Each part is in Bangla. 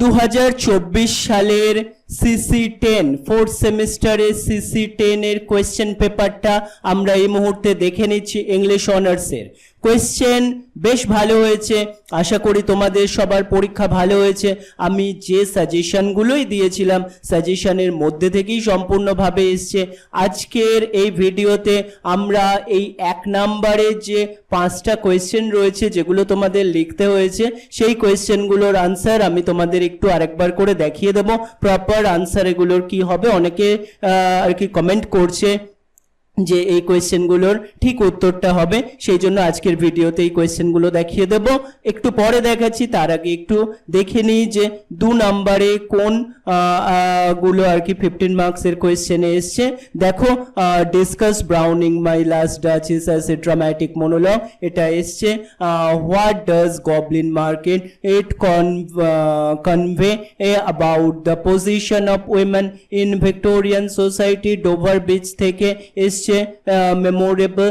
2024 সালের CC10 ফোর্থ সেমিস্টারের CC10 এর কোয়েশ্চেন পেপারটা আমরা এই মুহূর্তে দেখে নিচ্ছি ইংলিশ অনার্সের। কোয়েশ্চেন বেশ ভালো হয়েছে, আশা করি তোমাদের সবার পরীক্ষা ভালো হয়েছে। আমি যে সাজেশনগুলোই দিয়েছিলাম সাজেশনের মধ্যে থেকেই সম্পূর্ণভাবে এসছে। আজকের এই ভিডিওতে আমরা এই 1 নম্বরের যে 5টা কোয়েশ্চেন রয়েছে যেগুলো তোমাদের লিখতে হয়েছে সেই কোয়েশ্চেনগুলোর আনসার আমি তোমাদের একটু আরেকবার করে দেখিয়ে দেবো। প্রপার আনসার এগুলোর কি হবে, অনেকে আর কি কমেন্ট করছে যে এই কোয়েশ্চেনগুলোর ঠিক উত্তরটা হবে, সেই জন্য আজকের ভিডিওতে এই কোয়েশ্চেনগুলো দেখিয়ে দেব। একটু পরে দেখাচ্ছি, তার আগে একটু দেখে নিই যে 2 নম্বরে কোন গুলো আর কি 15 মার্কসের কোয়েশ্চেনে এসছে। দেখো, discuss Browning my last duchess as a dramatic monologue, এটা এসছে। What does Goblin market it convey about the position of women in Victorian society, Dover beach থেকে এসছে। Memorable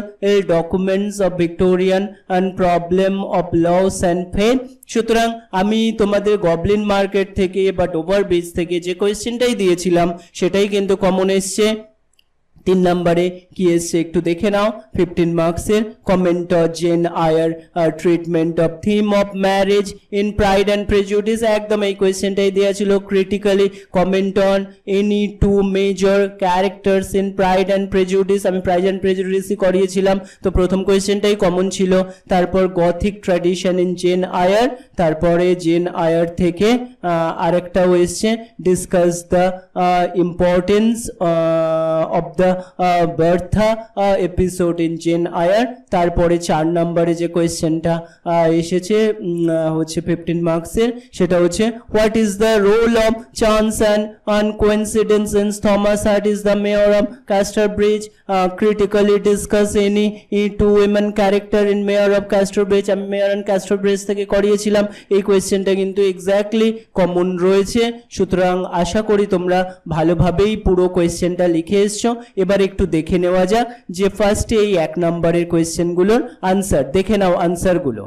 documents of Victorian and problem of loss and faith। সুতরাং আমি তোমাদের গবলিন মার্কেট থেকে বা ডোভার বিচ থেকে যে কোয়েশ্চেনটাই দিয়েছিলাম সেটাই কিন্তু কমন এসছে। 3 নম্বরে কি এসছে একটু দেখে নাও। 15 মার্কসের comment of gen Iyer treatment of theme of marriage in pride and prejudice, একদম এই কোয়েশ্চেনটাই দেওয়া ছিল। Critically comment on any 2 major characters in pride and prejudice, আমি প্রাইড অ্যান্ড প্রেজুডিসই করিয়েছিলাম, তো প্রথম কোয়েশ্চেনটাই কমন ছিল। তারপর গথিক ট্র্যাডিশন ইন জেন আয়ার, তারপরে জেন আয়ার থেকে আরেকটাও এসছে, discuss the importance of the Bertha episode in gen আয়ার। তারপরে 4 নম্বরে যে কোয়েশ্চেনটা এসেছে হচ্ছে 15 মার্কসের, সেটা হচ্ছে what is the role of chance and coincidence in Thomas Hardy is the mayor of Casterbridge, critically discuss any 2 women character in mayor of Casterbridge, আমি মেয়র অ্যান্ড ক্যাস্টারব্রিজ থেকে করিয়েছিলাম। এই কোয়েশ্চেনটা কিন্তু এক্স্যাক্টলি কমন রয়েছে, সুতরাং আশা করি তোমরা ভালোভাবেই পুরো কোয়েশ্চেনটা লিখে এসছো। এবার একটু দেখে নেওয়া যাক যে ফার্স্টে এই 1 নম্বরের কোয়েশ্চেনগুলোর আনসার দেখে নাও। আনসারগুলো,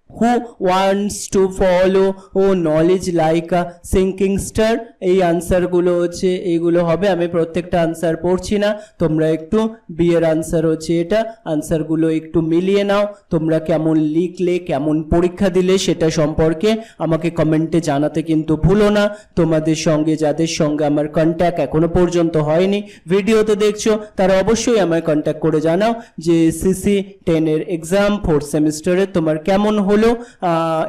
who wants to follow knowledge like a sinking star, এই আনসারগুলো হচ্ছে এইগুলো হবে। আমি প্রত্যেকটা আনসার পড়ছি না, তোমরা একটু বি এর আনসার হচ্ছে এটা, আনসারগুলো একটু মিলিয়ে নাও। তোমরা কেমন লিখলে, কেমন পরীক্ষা দিলে সেটা সম্পর্কে আমাকে কমেন্টে জানাতে কিন্তু ভুলো না। তোমাদের সঙ্গে যাদের সঙ্গে আমার কন্ট্যাক্ট এখনো পর্যন্ত হয়নি, ভিডিওতে দেখছো, তারা অবশ্যই আমায় কন্ট্যাক্ট করে জানাও যে CC10 এর এক্সাম 4th সেমিস্টারে তোমার কেমন হলো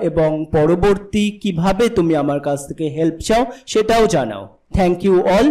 এবং পরবর্তী কিভাবে তুমি আমার কাছ থেকে হেল্প চাও সেটাও জানাও। Thank you all.